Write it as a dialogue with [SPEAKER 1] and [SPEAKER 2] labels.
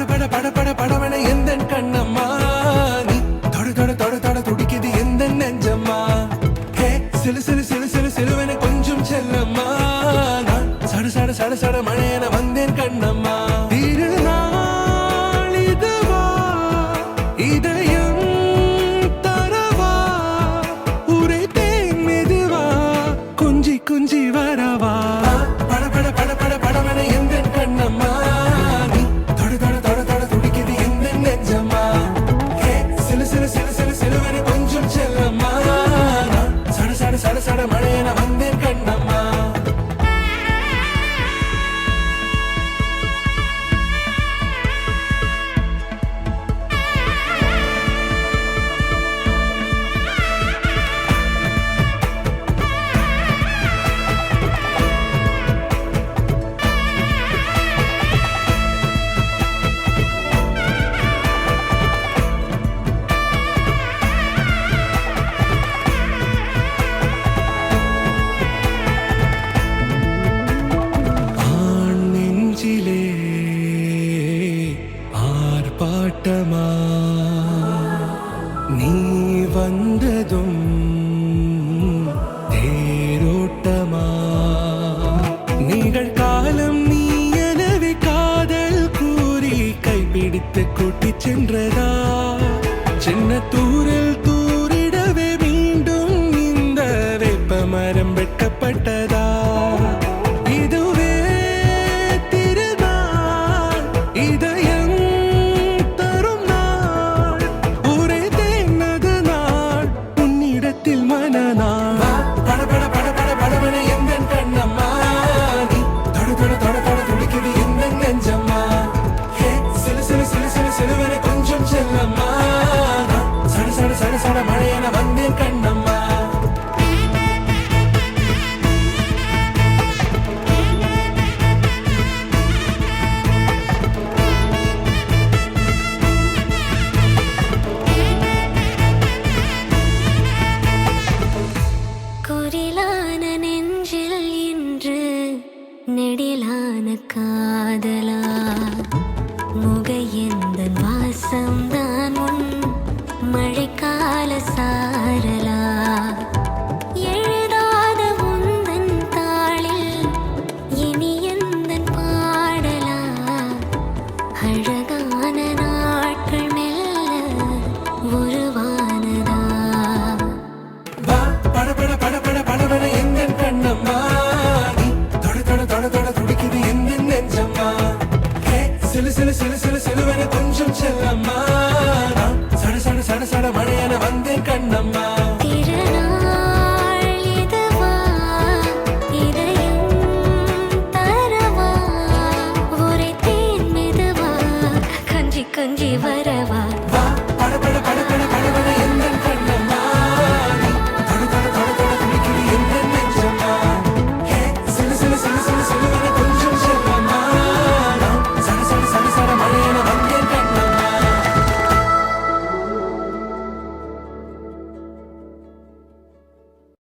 [SPEAKER 1] பட பட பட படவன எந்த கண்ணம்மா நீ தொட தொட தொட தொட துடிக்குது எந்த நெஞ்சம்மா ஹே சிலு சிலு சிலு சிலு சிலுவன கொஞ்சம் செல்லம்மா நான் சட சட சட சட மழையன வந்தேன் கண்ணம்மா திருநாள் இதுவா இதயம் தரவா உரைத்தேன் மெதுவா குஞ்சி குஞ்சி வரவா பட பட பட பட படவன எந்த கண்ணம்மா நீ தொட தொட தொட தொட துடிக்குது எந்த நெஞ்சம்மா ஹே சிலு சிலு சிலு சிலு சிலுவன கொஞ்சம் செல்லம்மா நான் சட சட சட சட மழையன வந்தேன் கண்ணம்மா ஆர்ப்பாட்டமா நீ வந்ததும் தேரோட்டமா நிகழ்காலம் நீ எனவே காதல் கூறி கைப்பிடித்து கூட்டிச் சென்றதா சின்ன தூரில் தூரிடவே மீண்டும் இந்த வேப்ப மரம் வெட்கப்பட்டதா இதுவே திருநாள் இதயம் தரும் நாள் உரைத்தேனது நாள் உன்னிடத்தில் மனநாள் பட பட பட பட படவன எந்த கண்ணம்மா நீ தொட தொட தொட தொட துடிக்குது எந்த நெஞ்சம்மா ஹே சிலு சிலு சிலு சிலு சிலுவன கொஞ்சம் செல்லம்மா நான் சட சட சட சட மழையன வந்தேன் கண்ணம்மா
[SPEAKER 2] குரிலான நெஞ்சில் இன்று நெடிலான காதலா முகையெந்த வாசம்தான் உன் மழைக்கால சாரலா எழுதாத உந்தன் தாளில் இனி எந்தன் பாடலா அழகான நாட்கள் மெல்ல உருவானதா
[SPEAKER 1] பட பட பட பட படவன எந்த கண்ணம்மா நீ தொட தொட தொட தொட துடிக்குது எந்த நெஞ்சம்மா ஹே சிலு சிலு சிலு சிலு சிலுவன கொஞ்சம் செல்லம்மா நான் சட சட சட சட மழையன வந்தேன் கண்ணம்மா